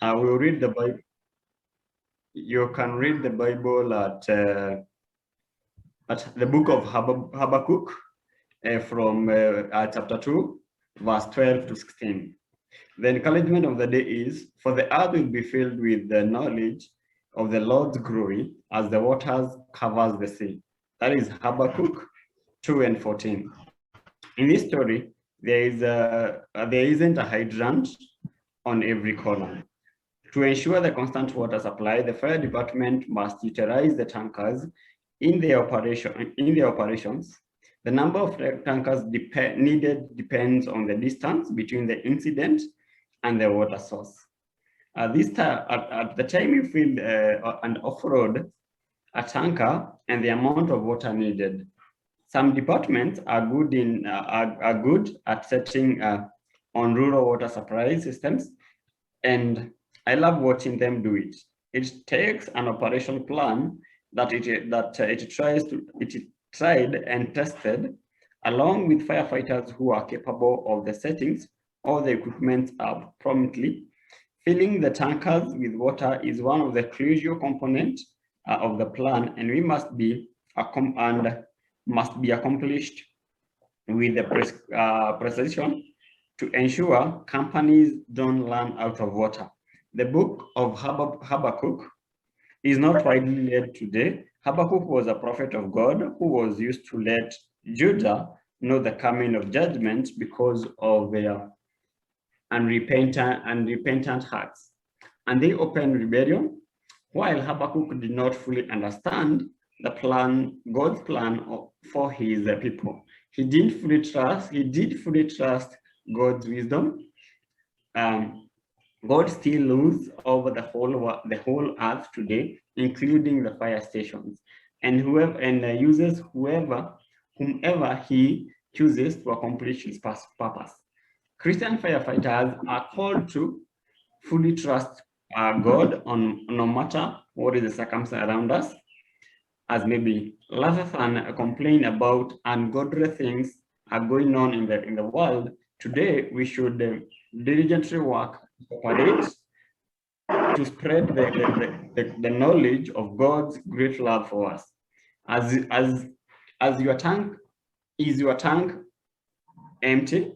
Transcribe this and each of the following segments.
We will read the Bible. You can read the Bible at the book of Habakkuk from chapter 2, verse 12 to 16. The encouragement of the day is, for the earth will be filled with the knowledge of the Lord's glory as the waters covers the sea. That is Habakkuk 2 and 14. In this story, there isn't a hydrant on every corner. To ensure the constant water supply, the fire department must utilize the tankers in their operations. The number of tankers needed depends on the distance between the incident and the water source. At the time you fill and off-road a tanker and the amount of water needed. Some departments are good at setting on rural water supply systems, and I love watching them do it. It takes an operation plan that it tried and tested, along with firefighters who are capable of the settings all the equipment up promptly. Filling the tankers with water is one of the crucial components of the plan, and must be accomplished with the precision to ensure companies don't run out of water. The book of Habakkuk is not widely read today. Habakkuk was a prophet of God who was used to let Judah know the coming of judgment because of their unrepentant hearts, and they opened rebellion. While Habakkuk did not fully understand the plan, God's plan for his people, he did fully trust God's wisdom. God still rules over the whole earth today, including the fire stations, and uses whomever he chooses to accomplish his purpose. Christian firefighters are called to fully trust God on no matter what is the circumstance around us, as maybe rather than complain about ungodly things are going on in the world. Today, we should diligently work to cooperate to spread the knowledge of God's great love for us. As your tank empty?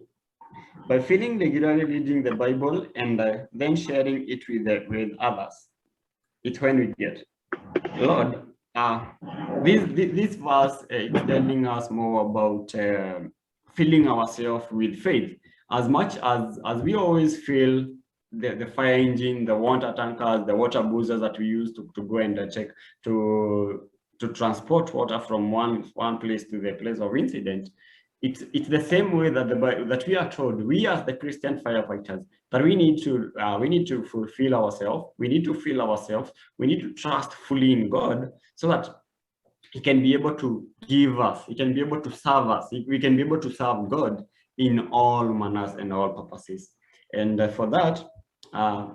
By filling regularly, reading the Bible, and then sharing it with others. It's when we get. Lord, this verse is telling us more about filling ourselves with faith. As much as we always feel the fire engine, the water tankers, the water boozers that we use to go and check to transport water from one place to the place of incident. It's the same way that we are told, we as the Christian firefighters, that we need to fulfill ourselves. We need to fill ourselves. We need to trust fully in God, so that He can be able to give us. He can be able to serve us. We can be able to serve God in all manners and all purposes. And for that, I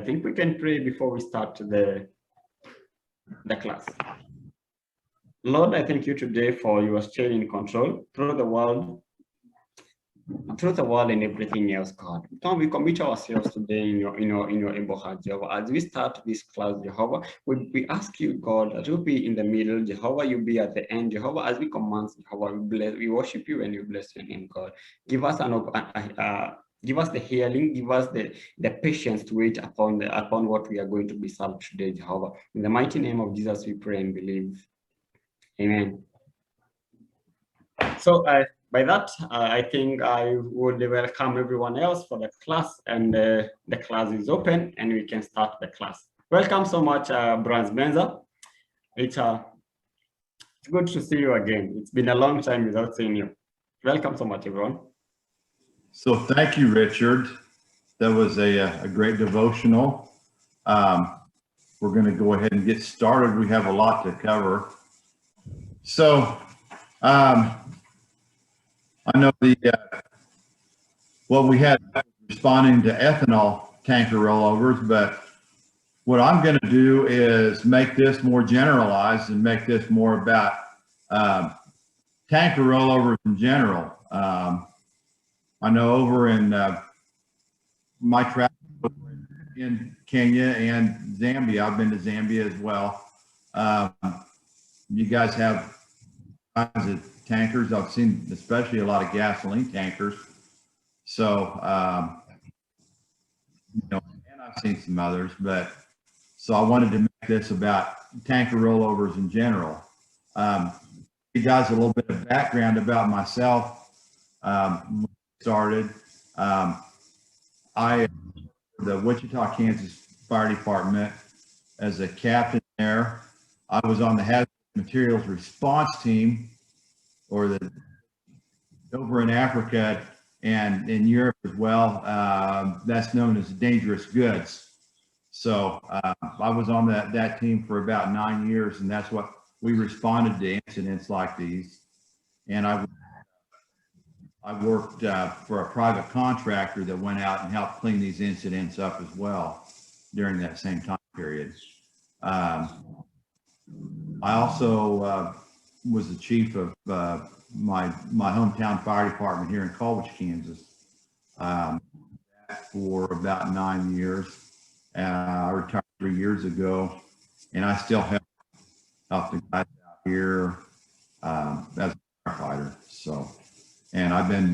think we can pray before we start the class. Lord, I thank you today for your staying in control through the world and everything else, God. We commit ourselves today in your able hands, Jehovah. As we start this class, Jehovah, we ask you, God, that you'll be in the middle, Jehovah, you'll be at the end, Jehovah. As we command, Jehovah, we worship you and we bless your name, God. Give us give us the healing, give us the patience to wait upon what we are going to be served today, Jehovah. In the mighty name of Jesus, we pray and believe. Amen. So by that, I think I would welcome everyone else for the class, and the class is open and we can start the class. Welcome so much, Banz. It's good to see you again. It's been a long time without seeing you. Welcome so much, everyone. So thank you, Richard. That was a great devotional. We're going to go ahead and get started. We have a lot to cover. So I know what we had responding to ethanol tanker rollovers, but what I'm going to do is make this more generalized and make this more about tanker rollovers in general. I know over in my travel in in Kenya and Zambia. I've been to Zambia as well. You guys have kinds of tankers. I've seen especially a lot of gasoline tankers. So, you know, and I've seen some others, but so I wanted to make this about tanker rollovers in general. You guys a little bit of background about myself. When I started, I the Wichita, Kansas Fire Department as a captain there. I was on the hazardous materials response team, or the over in Africa and in Europe as well. That's known as dangerous goods. So I was on that team for about 9 years, and that's what we responded to incidents like these. And I worked for a private contractor that went out and helped clean these incidents up as well during that same time period. I also was the chief of my hometown fire department here in Colwich, Kansas, for about 9 years. I retired 3 years ago, and I still help the guys out here as a firefighter. So, and I've been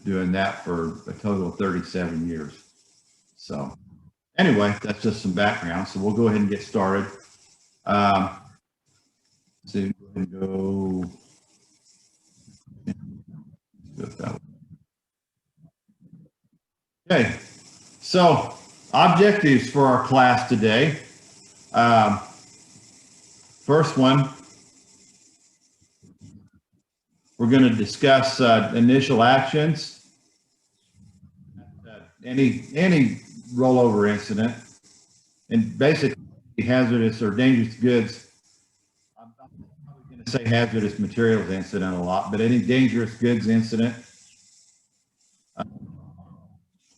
doing that for a total of 37 years. So anyway, that's just some background. So we'll go ahead and get started. So go ahead and go. Okay, so objectives for our class today. First one, we're going to discuss initial actions. Any rollover incident, and basically hazardous or dangerous goods. I'm probably going to say hazardous materials incident a lot, but any dangerous goods incident.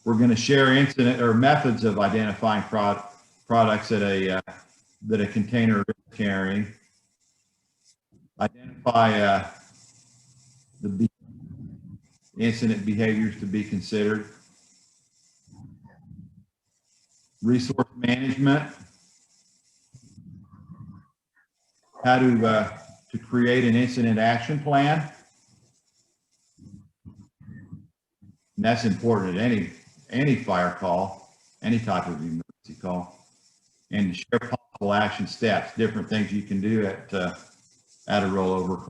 We're going to share incident or methods of identifying products that a container is carrying. Identify the incident behaviors to be considered. Resource management. How to create an incident action plan. And that's important at any fire call, any type of emergency call, and to share possible action steps, different things you can do at a rollover.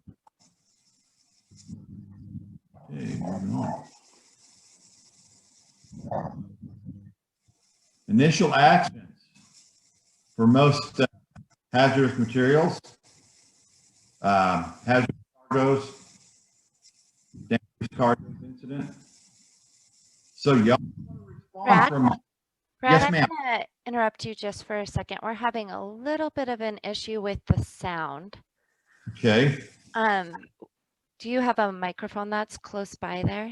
Okay, moving on. Initial actions for most hazardous materials, hazardous cargoes, dangerous cargoes incident. So y'all Brad, yes, I'm ma'am. going to interrupt you just for a second. We're having a little bit of an issue with the sound. Okay. Do you have a microphone that's close by there?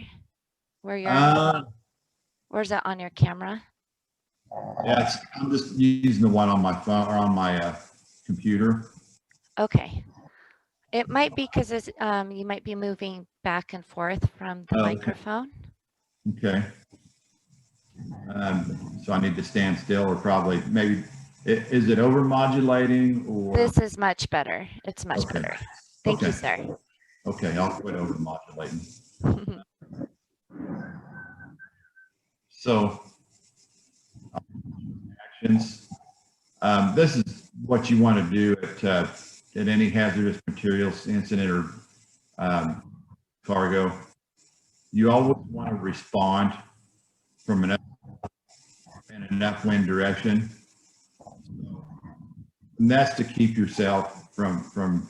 Where you're or is it on your camera? Yeah, I'm just using the one on my phone or on my computer. Okay. It might be because you might be moving back and forth from the microphone. Okay. So I need to stand still, or probably maybe, is it over modulating or? This is much better. It's much better. Thank you, sir. Okay, I'll quit over modulating. So actions. This is what you want to do at any hazardous materials incident or cargo. You always want to respond from an upwind direction, and that's to keep yourself from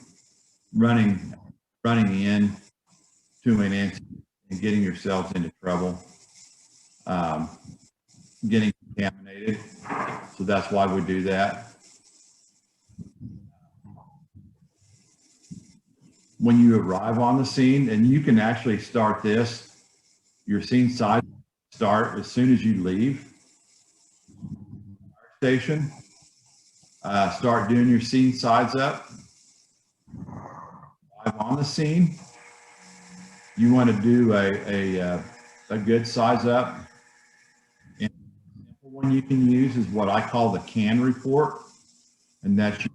running in to an incident and getting yourselves into trouble, getting contaminated. So that's why we do that. When you arrive on the scene, and you can actually start this, your scene side start as soon as you leave our station. Start doing your scene sides up. Arrive on the scene. You want to do a good size up in a simple one you can use is what I call the CAN report, and that's your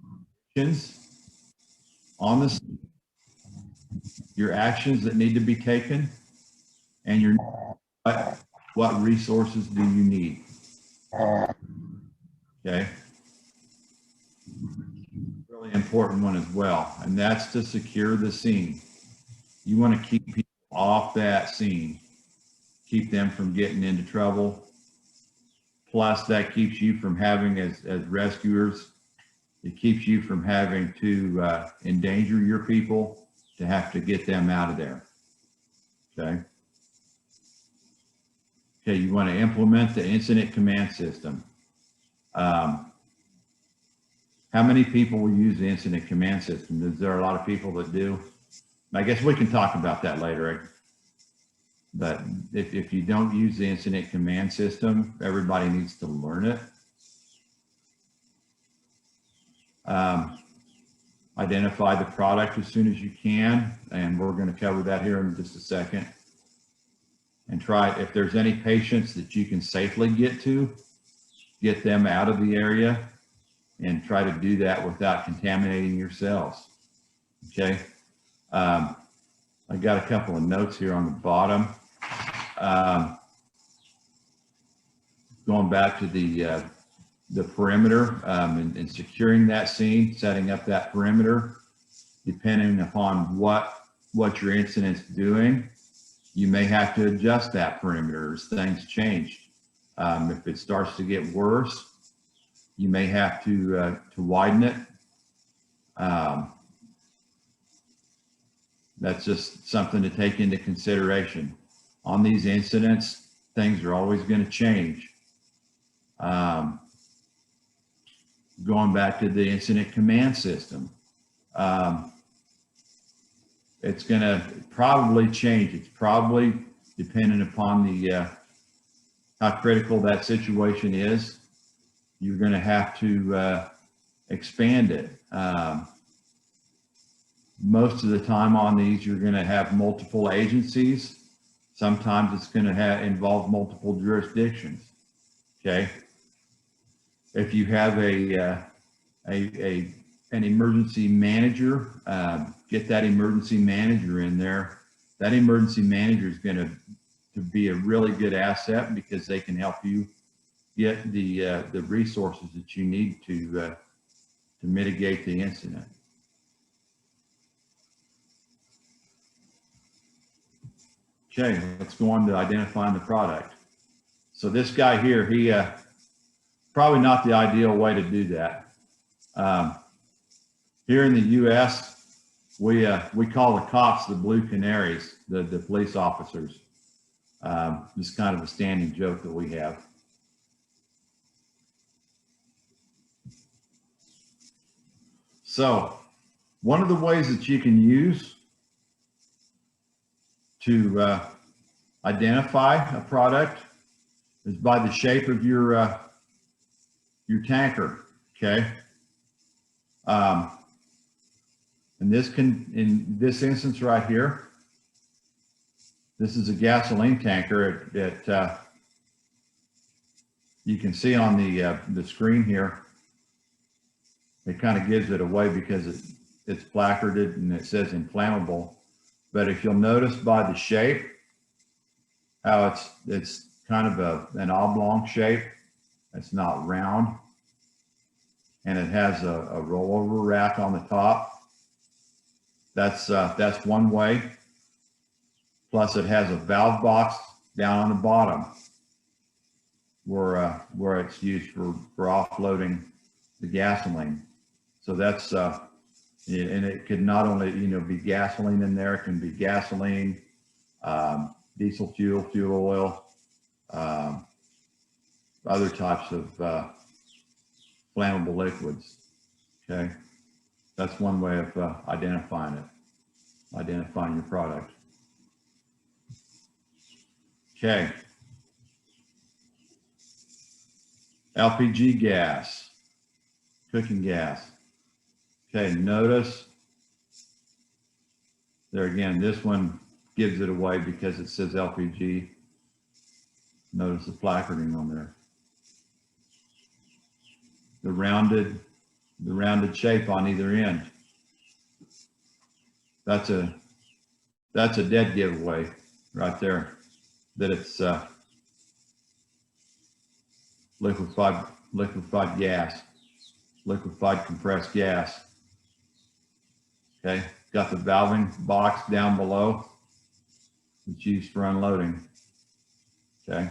actions on the scene, your actions that need to be taken, and your what resources do you need. Okay. Really important one as well, and that's to secure the scene. You want to keep people off that scene, keep them from getting into trouble. Plus, that keeps you from having, as rescuers, it keeps you from having to endanger your people to have to get them out of there. Okay. Okay, you want to implement the incident command system. How many people will use the incident command system? Is there a lot of people that do? I guess we can talk about that later. Right? But if you don't use the incident command system, everybody needs to learn it. Identify the product as soon as you can, and we're going to cover that here in just a second. And try, if there's any patients that you can safely get to, get them out of the area, and try to do that without contaminating yourselves. Okay. I got a couple of notes here on the bottom. Going back to the perimeter and securing that scene, setting up that perimeter, depending upon what your incident's doing, you may have to adjust that perimeter as things change. If it starts to get worse, you may have to widen it. That's just something to take into consideration. On these incidents, things are always going to change. Going back to the incident command system, it's going to probably change. It's probably dependent upon the how critical that situation is. You're going to have to expand it. Most of the time on these, you're going to have multiple agencies. Sometimes it's going to involve multiple jurisdictions. Okay. If you have an emergency manager, get that emergency manager in there. That emergency manager is going to be a really good asset because they can help you get the resources that you need to mitigate the incident. Okay, let's go on to identifying the product. So this guy here, he probably not the ideal way to do that. Here in the U.S., we call the cops the blue canaries, the police officers. Just kind of a standing joke that we have. So one of the ways that you can use to identify a product is by the shape of your tanker. Okay. In this instance right here, this is a gasoline tanker that you can see on the screen here. It kind of gives it away because it's placarded and it says inflammable. But if you'll notice by the shape, how it's kind of an oblong shape. It's not round, and it has a rollover rack on the top. That's one way. Plus, it has a valve box down on the bottom where it's used for offloading the gasoline. So that's and it could not only be gasoline in there. It can be gasoline, diesel fuel, fuel oil, other types of flammable liquids. Okay, that's one way of identifying your product. Okay, LPG gas, cooking gas. Okay, notice there again, this one gives it away because it says LPG. Notice the placarding on there. rounded shape on either end. That's a dead giveaway right there, that it's liquefied gas, liquefied compressed gas. Okay, got the valving box down below. It's used for unloading. Okay.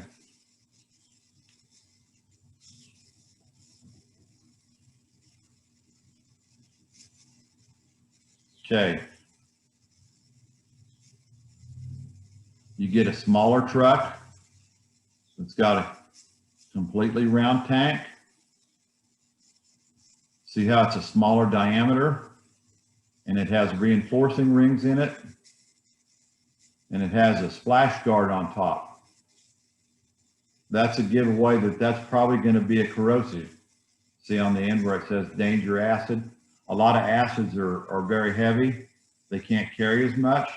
Okay. You get a smaller truck. It's got a completely round tank. See how it's a smaller diameter, and it has reinforcing rings in it, and it has a splash guard on top. That's a giveaway that that's probably going to be a corrosive. See on the end where it says danger acid. A lot of acids are very heavy. They can't carry as much.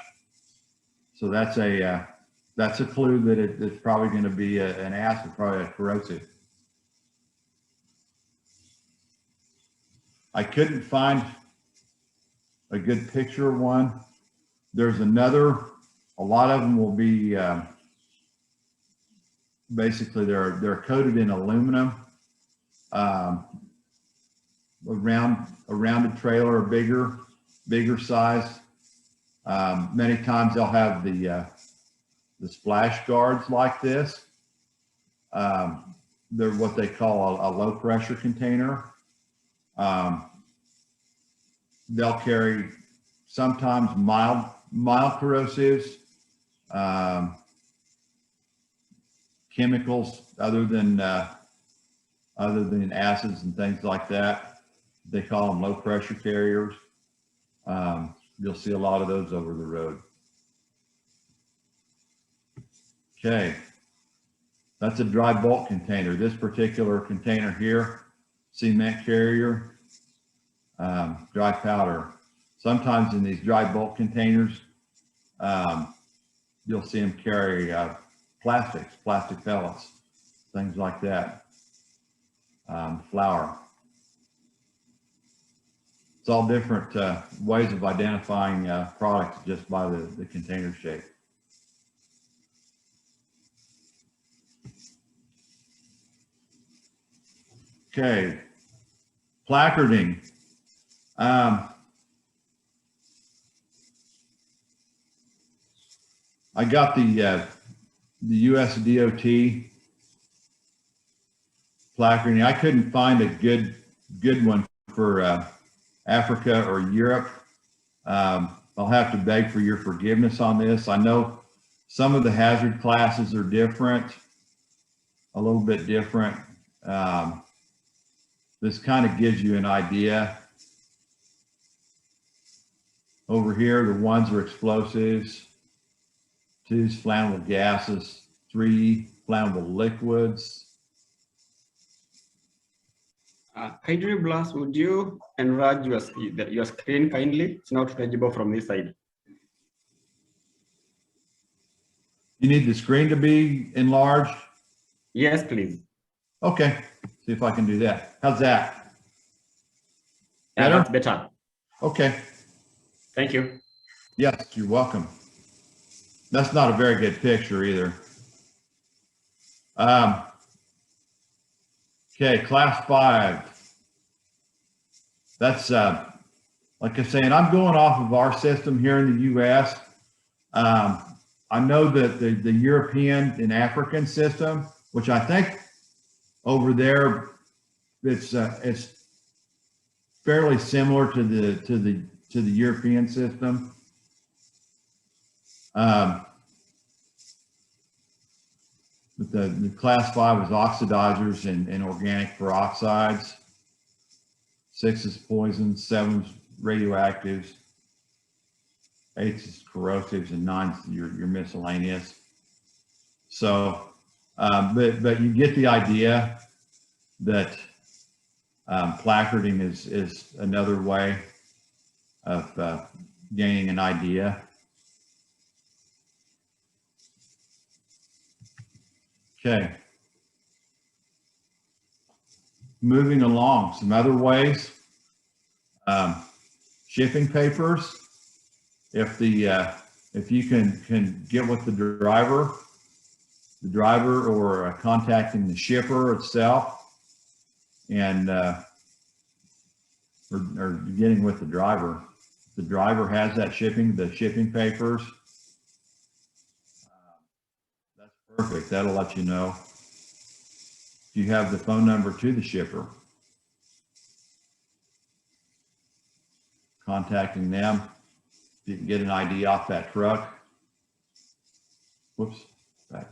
So that's a clue that it's probably going to be an acid, probably a corrosive. I couldn't find a good picture of one. There's another, a lot of them will be, basically they're coated in aluminum. A rounded trailer, a bigger size. Many times they'll have the splash guards like this. They're what they call a low pressure container. They'll carry sometimes mild corrosives, chemicals other than acids and things like that. They call them low pressure carriers. You'll see a lot of those over the road. Okay, that's a dry bulk container. This particular container here, cement carrier, dry powder. Sometimes in these dry bulk containers, you'll see them carry plastic pellets, things like that, flour. It's all different ways of identifying products just by the container shape. Okay, placarding. I got the US DOT placarding. I couldn't find a good one for Africa or Europe. I'll have to beg for your forgiveness on this. I know some of the hazard classes are different, a little bit different. This kind of gives you an idea. Over here, the 1s are explosives, 2s flammable gases, 3 flammable liquids. Hydrogen Blast, would you enlarge your screen kindly? It's not legible from this side. You need the screen to be enlarged? Yes, please. Okay, see if I can do that. How's that? Yeah, Better? that's better. Okay. Thank you. Yes, you're welcome. That's not a very good picture either. Okay, class 5. That's, like I say, and I'm going off of our system here in the US. I know that the European and African system, which I think over there, it's fairly similar to the European system. But the class 5 is oxidizers and organic peroxides. 6 is poisons, 7 is radioactives, 8 is corrosives, and 9 is your miscellaneous. So, but you get the idea that placarding is another way of gaining an idea. Okay. moving along, some other ways. Shipping papers. If you can get with the driver or contacting the shipper itself, and or getting with the driver. The driver has the shipping papers. That's perfect. That'll let you know if you have the phone number to the shipper. Contacting them, you can get an ID off that truck. Whoops. Back.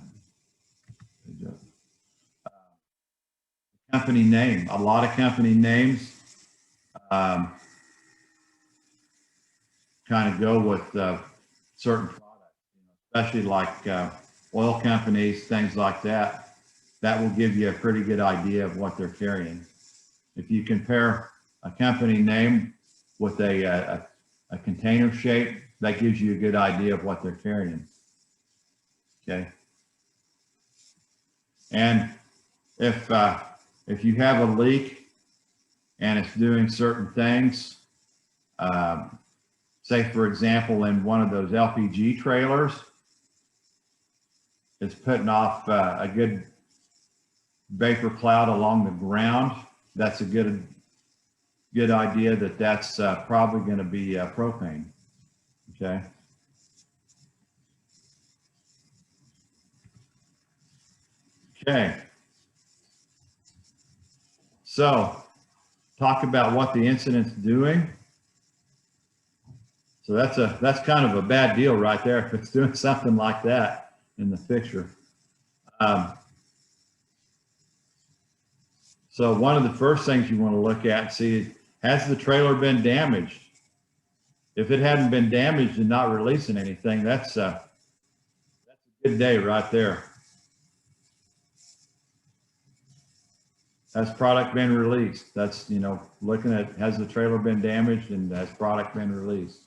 Company name. A lot of company names kind of go with certain products, especially like oil companies, things like that. That will give you a pretty good idea of what they're carrying. If you compare a company name with a container shape, that gives you a good idea of what they're carrying. Okay. And if you have a leak and it's doing certain things, say for example, in one of those LPG trailers, it's putting off a good vapor cloud along the ground, that's a good idea that that's probably going to be propane. Okay. Okay. So talk about what the incident's doing. So that's kind of a bad deal right there if it's doing something like that in the picture. So one of the first things you want to look at, see, has the trailer been damaged? If it hadn't been damaged and not releasing anything, that's a good day right there. Has product been released? That's, looking at, has the trailer been damaged and has product been released?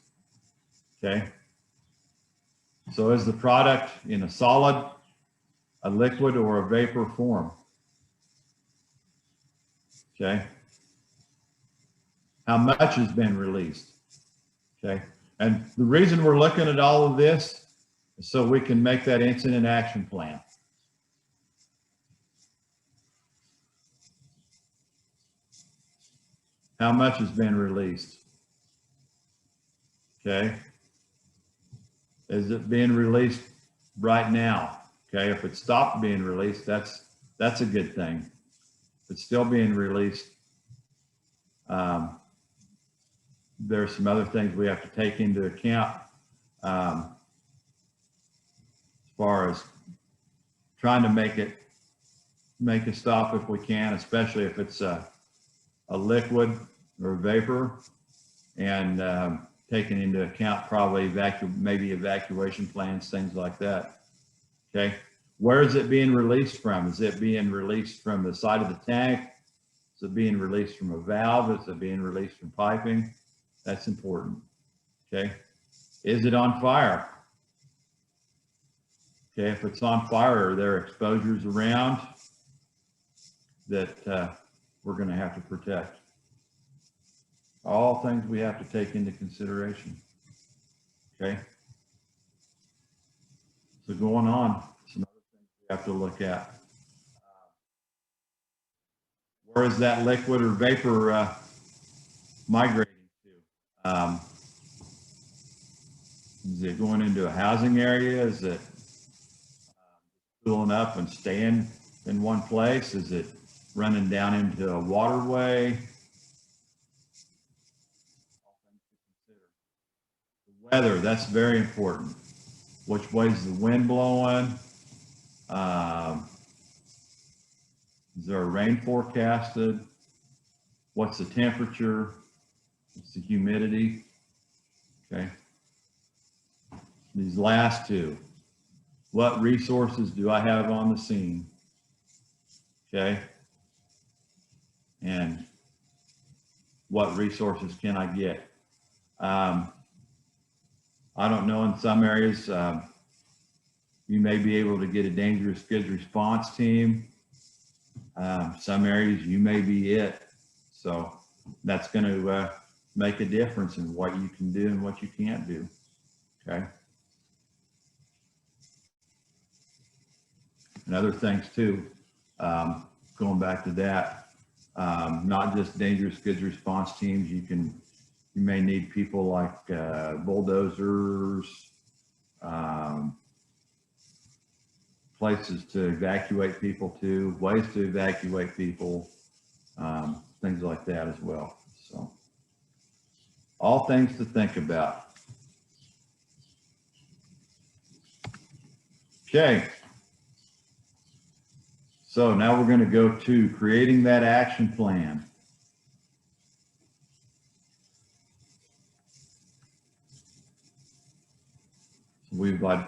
Okay. So is the product in a solid, a liquid, or a vapor form? Okay. How much has been released? Okay. And the reason we're looking at all of this is so we can make that incident action plan. How much has been released? Okay. Is it being released right now? Okay. If it stopped being released, that's a good thing. If it's still being released, there's some other things we have to take into account as far as trying to make a stop if we can, especially if it's a liquid or a vapor, and taking into account probably maybe evacuation plans, things like that. Okay, where is it being released from? Is it being released from the side of the tank? Is it being released from a valve? Is it being released from piping? That's important. Okay, is it on fire? Okay, if it's on fire, are there exposures around that we're going to have to protect? All things we have to take into consideration. Okay. So going on, some other things we have to look at. Where is that liquid or vapor migrating to? Is it going into a housing area? Is it cooling up and staying in one place? Is it running down into a waterway? The weather, that's very important. Which way is the wind blowing? Is there a rain forecasted? What's the temperature? What's the humidity? Okay. These last two. What resources do I have on the scene? Okay. And what resources can I get? I don't know, in some areas, you may be able to get a dangerous goods response team. Some areas you may be it. So that's going to make a difference in what you can do and what you can't do. Okay. And other things too, going back to that, not just dangerous goods response teams. You may need people like bulldozers, places to evacuate people to, ways to evacuate people, things like that as well. So all things to think about. Okay. So now we're going to go to creating that action plan. We've tried to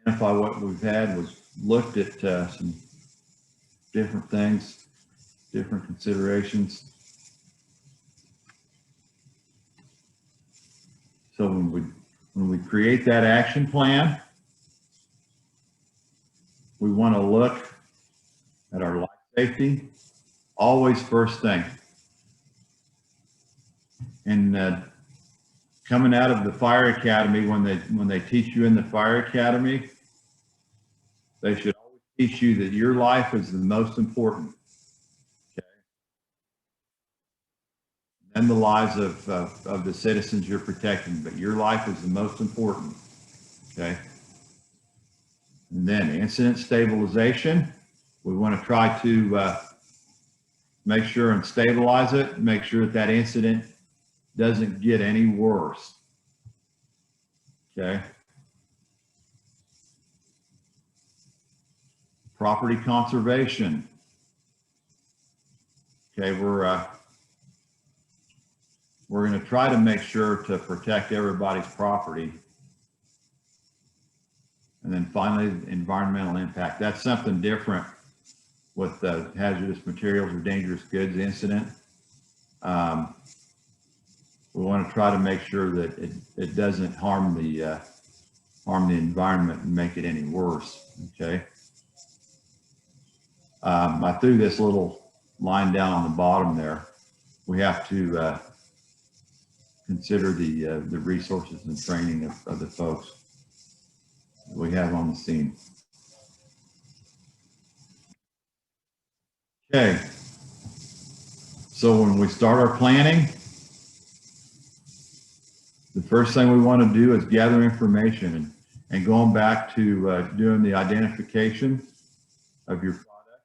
identify what we've had, was looked at some different things, different considerations. So when we create that action plan, we want to look at our life safety, always first thing. And coming out of the fire academy, when they teach you in the fire academy, they should always teach you that your life is the most important. Okay. And the lives of the citizens you're protecting, but your life is the most important. Okay. And then incident stabilization. We want to try to make sure and stabilize it, make sure that incident doesn't get any worse. Okay. Property conservation. Okay, we're going to try to make sure to protect everybody's property. And then finally, environmental impact. That's something different with the hazardous materials or dangerous goods incident. We want to try to make sure that it doesn't harm the environment and make it any worse. Okay. I threw this little line down on the bottom there. We have to consider the resources and training of the folks we have on the scene. Okay. So when we start our planning, the first thing we want to do is gather information and going back to doing the identification of your product,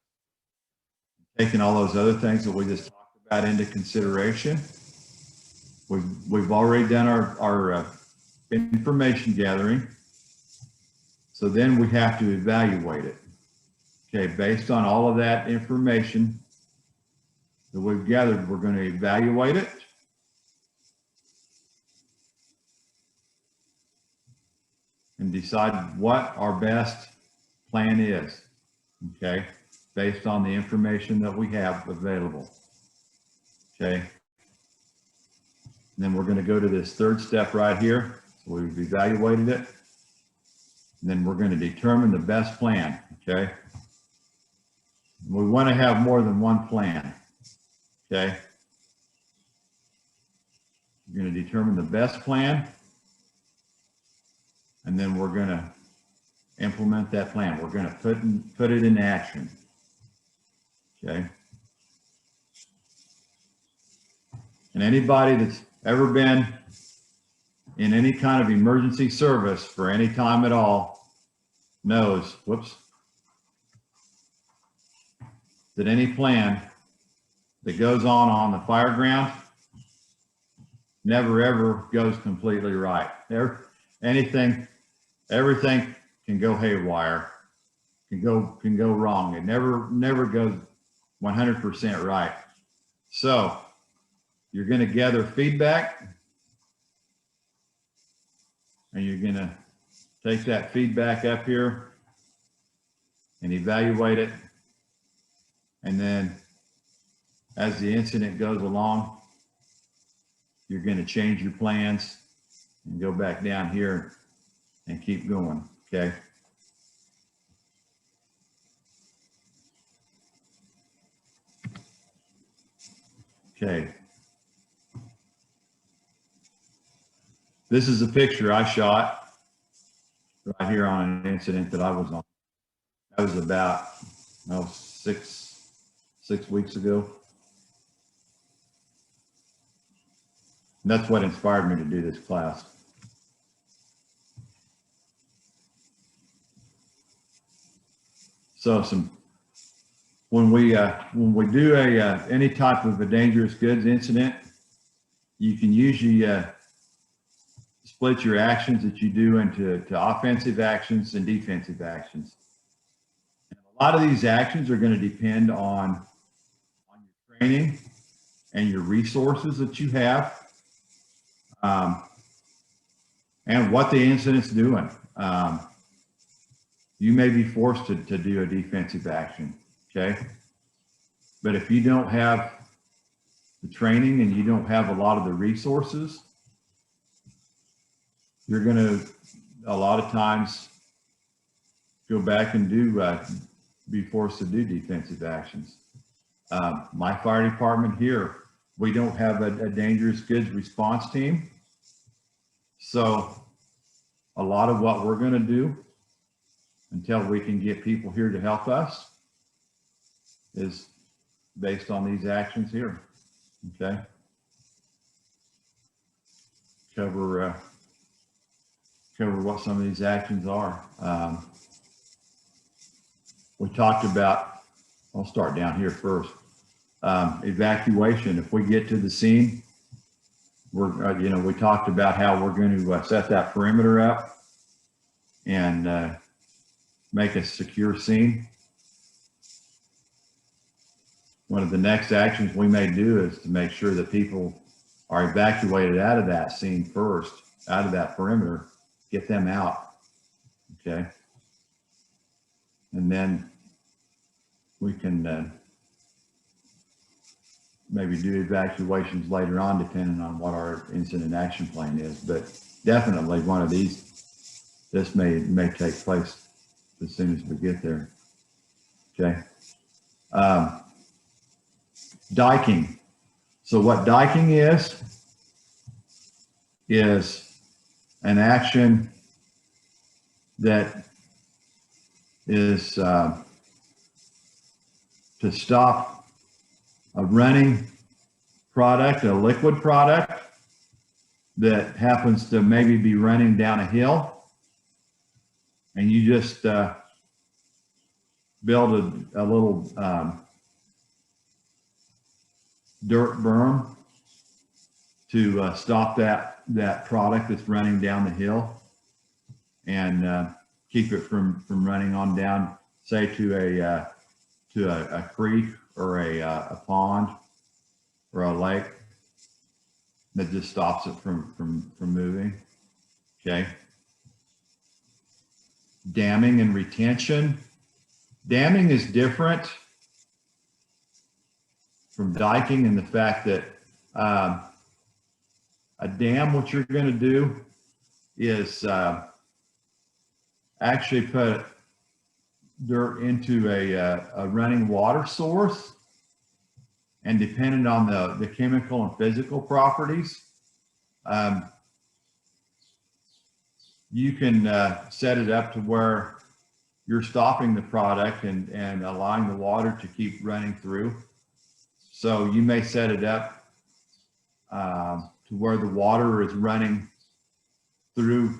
taking all those other things that we just talked about into consideration. We've already done our information gathering. So then we have to evaluate it. Okay, based on all of that information that we've gathered, we're going to evaluate it. And decide what our best plan is, okay, based on the information that we have available, okay. And then we're going to go to this third step right here. So we've evaluated it. And then we're going to determine the best plan, okay. We want to have more than one plan, okay. We're going to determine the best plan. And then we're going to implement that plan. We're going to put it in action. Okay. And anybody that's ever been in any kind of emergency service for any time at all knows, that any plan that goes on the fire ground never ever goes completely right. Everything can go haywire, can go wrong. It never goes 100% right. So you're going to gather feedback, and you're going to take that feedback up here and evaluate it. And then as the incident goes along, you're going to change your plans and go back down here and keep going, okay? Okay. This is a picture I shot right here on an incident that I was on. That was about, oh, six weeks ago. And that's what inspired me to do this class. So when we do any type of a dangerous goods incident, you can usually split your actions that you do into offensive actions and defensive actions. And a lot of these actions are going to depend on your training and your resources that you have, and what the incident's doing. You may be forced to do a defensive action, okay? But if you don't have the training and you don't have a lot of the resources, you're going to, a lot of times, go back and be forced to do defensive actions. My fire department here, we don't have a dangerous goods response team. So a lot of what we're going to do until we can get people here to help us is based on these actions here. Okay. Cover what some of these actions are. We talked about, I'll start down here first. Evacuation. If we get to the scene, we're, we talked about how we're going to set that perimeter up and make a secure scene. One of the next actions we may do is to make sure that people are evacuated out of that scene first, out of that perimeter, get them out, okay? And then we can maybe do evacuations later on, depending on what our incident action plan is. But definitely one of these, this may take place as soon as we get there, okay? Diking. So what diking is an action that is to stop a running product, a liquid product that happens to maybe be running down a hill, and you just build a little dirt berm to stop that product that's running down the hill and keep it from running on down, say to a creek or a pond or a lake, that just stops it from moving. Okay. Damming and retention. Damming is different from diking in the fact that a dam, what you're going to do is actually put dirt into a running water source, and depending on the chemical and physical properties, you can set it up to where you're stopping the product and allowing the water to keep running through. So you may set it up to where the water is running through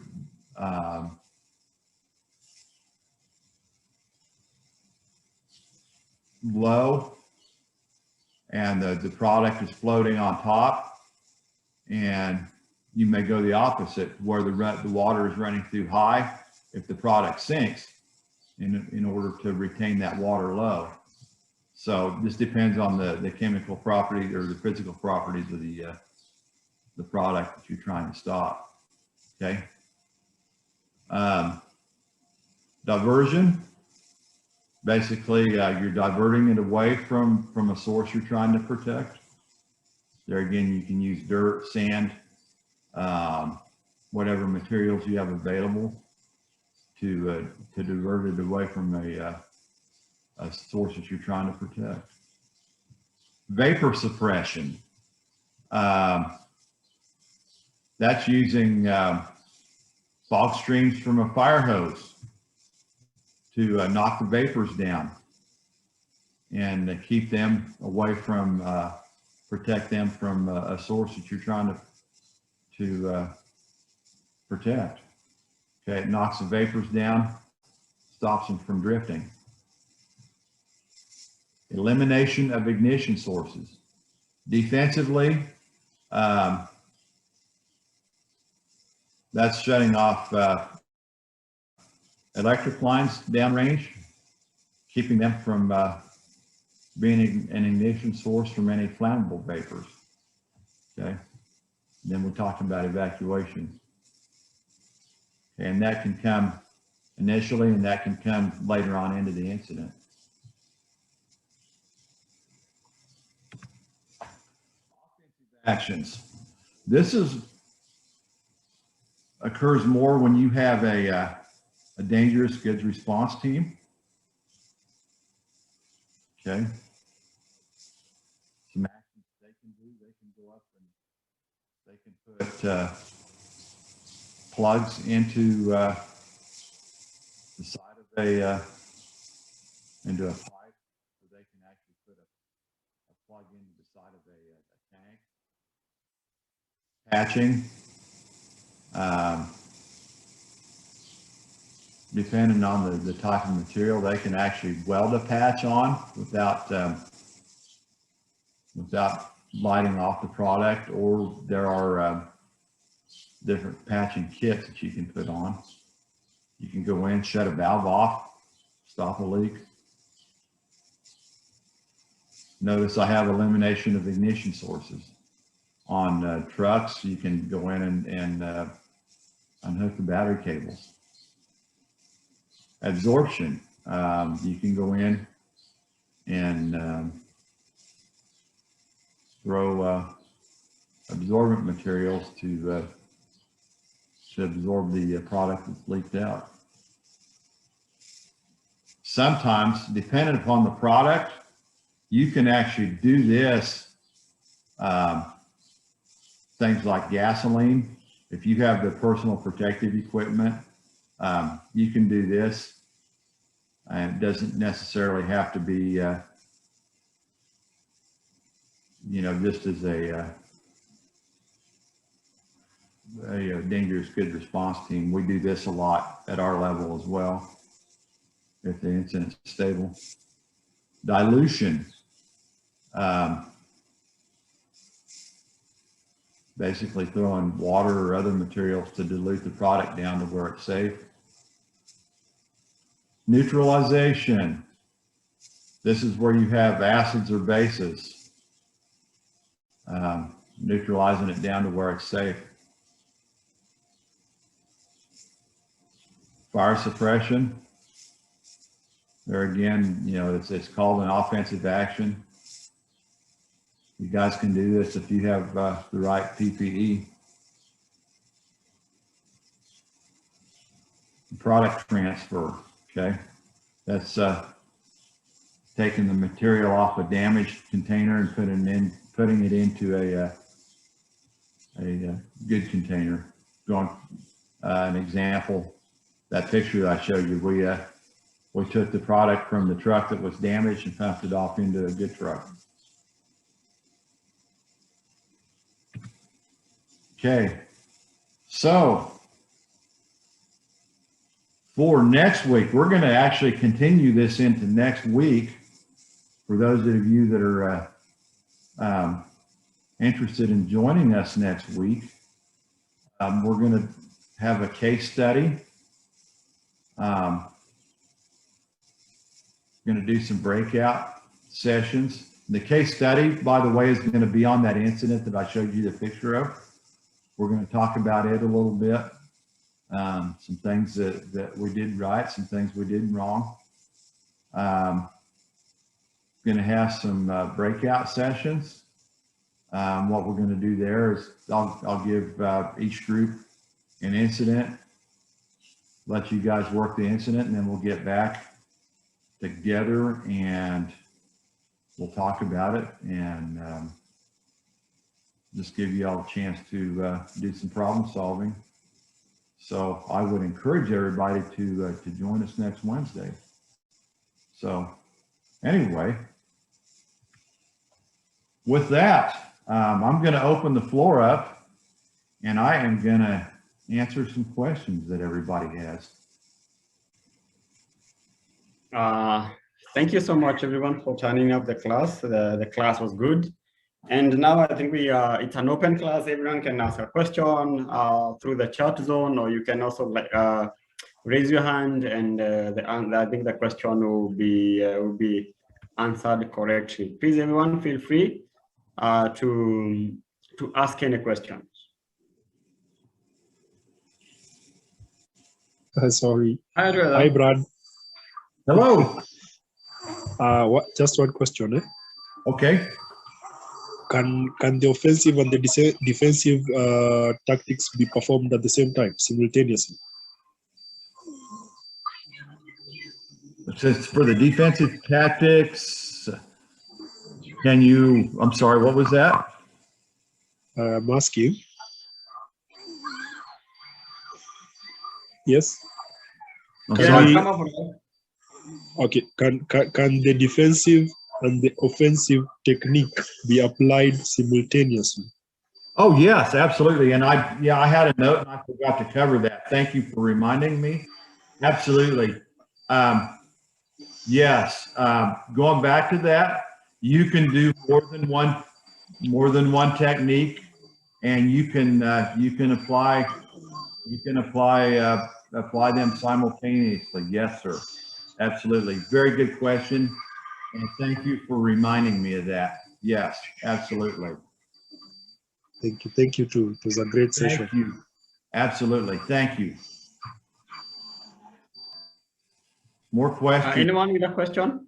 low, and the product is floating on top, and you may go the opposite where the water is running through high if the product sinks in order to retain that water low. So this depends on the chemical property or the physical properties of the product that you're trying to stop. Okay. Diversion. Basically, you're diverting it away from a source you're trying to protect. There again, you can use dirt, sand, whatever materials you have available to divert it away from a source that you're trying to protect. Vapor suppression. That's using fog streams from a fire hose to knock the vapors down and keep them away from, protect them from a source that you're trying to protect. Okay, it knocks the vapors down, stops them from drifting. Elimination of ignition sources. Defensively, that's shutting off electric lines downrange, keeping them from being an ignition source from any flammable vapors. Okay, and then we're talking about evacuation. And that can come initially, and that can come later on into the incident. Actions. This occurs more when you have a dangerous goods response team. Okay. Some actions they can do, they can go up and they can put plugs into the side of into a pipe, so they can actually put a plug into the side of a tank. Patching, depending on the type of material, they can actually weld a patch on without lighting off the product, or there are different patching kits that you can put on. You can go in, shut a valve off, stop a leak. Notice I have elimination of ignition sources. On trucks, you can go in and unhook the battery cables. Absorption, you can go in and throw absorbent materials to absorb the product that's leaked out. Sometimes, depending upon the product, you can actually do this. Things like gasoline, if you have the personal protective equipment, you can do this. And it doesn't necessarily have to be, just as a dangerous goods response team. We do this a lot at our level as well, if the incident's stable. Dilution. Basically throwing water or other materials to dilute the product down to where it's safe. Neutralization. This is where you have acids or bases. Neutralizing it down to where it's safe. Fire suppression. There again, it's called an offensive action. You guys can do this if you have the right PPE. Product transfer, okay? That's taking the material off a damaged container and putting it into a good container. An example, that picture that I showed you, we took the product from the truck that was damaged and pumped it off into a good truck. Okay, so for next week, we're going to actually continue this into next week. For those of you that are interested in joining us next week, we're going to have a case study. Going to do some breakout sessions. The case study, by the way, is going to be on that incident that I showed you the picture of. We're going to talk about it a little bit. Some things that we did right, some things we did wrong. Going to have some breakout sessions. What we're going to do there is I'll give each group an incident, let you guys work the incident, and then we'll get back together and we'll talk about it and just give you all a chance to do some problem solving. So I would encourage everybody to join us next Wednesday. So anyway, with that, I'm going to open the floor up, and I am going to answer some questions that everybody has. Thank you so much, everyone, for turning up the class. The class was good. And now I think it's an open class. Everyone can ask a question through the chat zone, or you can also raise your hand, and I think the question will be answered correctly. Please, everyone, feel free to ask any questions. Sorry. Hi, Brad. Hello. Just one question. Okay. Can the offensive and the defensive tactics be performed at the same time, simultaneously? It says for the defensive tactics, can you, I'm sorry, what was that? I'm asking. Yes. Okay. Can the defensive and the offensive technique be applied simultaneously? Oh, yes, absolutely. And I had a note and I forgot to cover that. Thank you for reminding me. Absolutely. Yes. Going back to that, you can do more than one technique, and you can apply them simultaneously. Yes, sir. Absolutely. Very good question. And thank you for reminding me of that. Yes, absolutely. Thank you. Thank you too. It was a great session. Thank you. Absolutely. Thank you. More questions? Anyone with a question?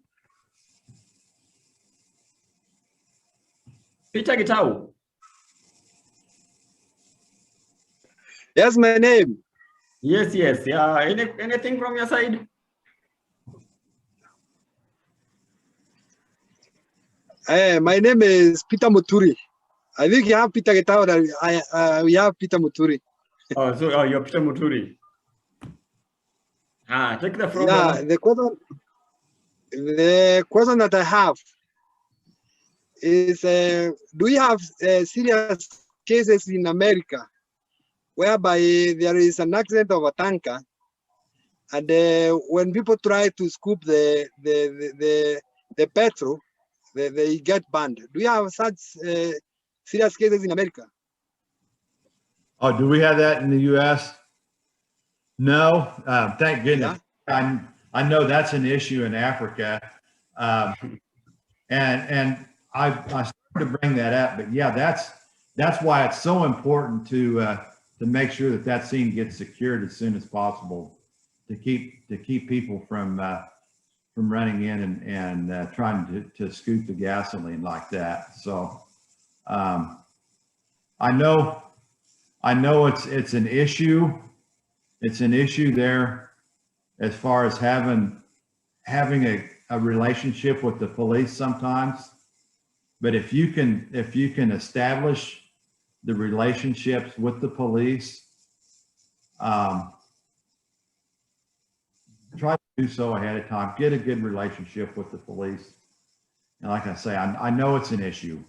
Peter Gitau. Yes, my name. Yes, yes. Yeah. Anything from your side? My name is Peter Muturi. I think you have Peter Gitau. We have Peter Muturi. Oh, so you're Peter Muturi. Take the floor. Yeah, the question that I have is, do we have serious cases in America whereby there is an accident of a tanker, and when people try to scoop the petrol, they get banned? Do we have such serious cases in America? Oh, do we have that in the U.S.? No, thank goodness. Yeah. I know that's an issue in Africa, and I started to bring that up. But yeah, that's why it's so important to make sure that scene gets secured as soon as possible, to keep people from running in and trying to scoop the gasoline like that. So I know it's an issue. It's an issue there as far as having a relationship with the police sometimes. But if you can establish the relationships with the police, try to do so ahead of time. Get a good relationship with the police. And like I say, I know it's an issue.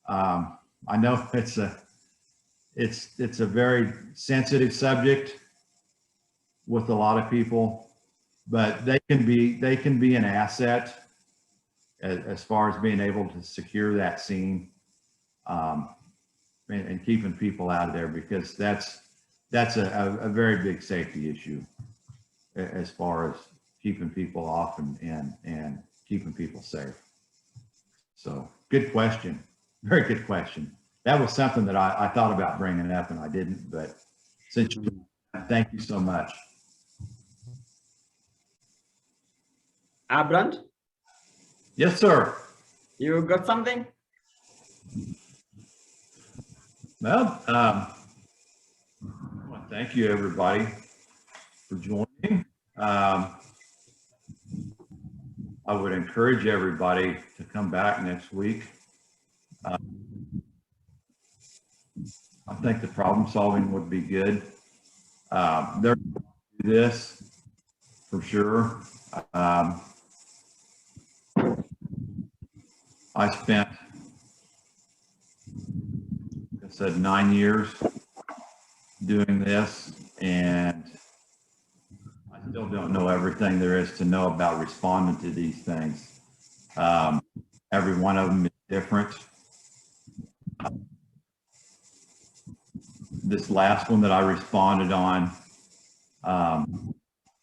I know it's a very sensitive subject with a lot of people, but they can be an asset as far as being able to secure that scene, and keeping people out of there, because that's a very big safety issue as far as keeping people off and keeping people safe. So good question. Very good question. That was something that I thought about bringing up and I didn't, but since you, thank you so much. Brand? Yes, sir. You got something? Well, thank you everybody for joining. I would encourage everybody to come back next week. I think the problem solving would be good. They're this for sure. I spent, like I said, 9 years doing this, and I still don't know everything there is to know about responding to these things. Every one of them is different. This last one that I responded on,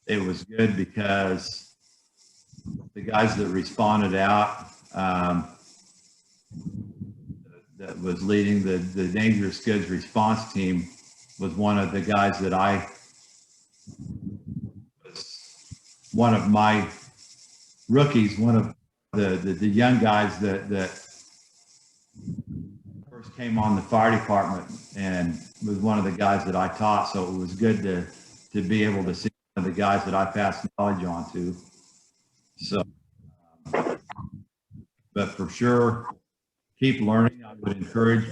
it was good because the guys that responded out, that was leading the dangerous goods response team, was one of the guys that one of my rookies, one of the young guys that first came on the fire department, and was one of the guys that I taught. So it was good to be able to see one of the guys that I passed knowledge on to. So, but for sure, keep learning. I would encourage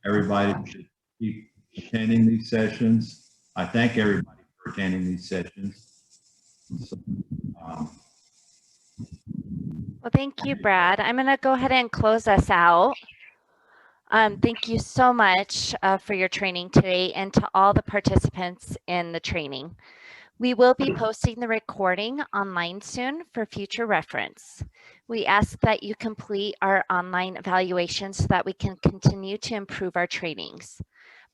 everybody to keep attending these sessions. I thank everybody for attending these sessions. So, Well, thank you, Brad. I'm going to go ahead and close us out. Thank you so much for your training today, and to all the participants in the training. We will be posting the recording online soon for future reference. We ask that you complete our online evaluation so that we can continue to improve our trainings.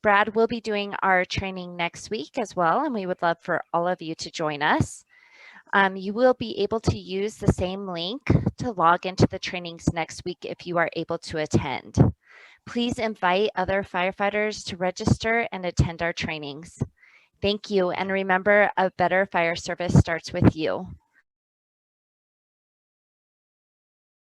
Brad will be doing our training next week as well, and we would love for all of you to join us. You will be able to use the same link to log into the trainings next week if you are able to attend. Please invite other firefighters to register and attend our trainings. Thank you, and remember, a better fire service starts with you.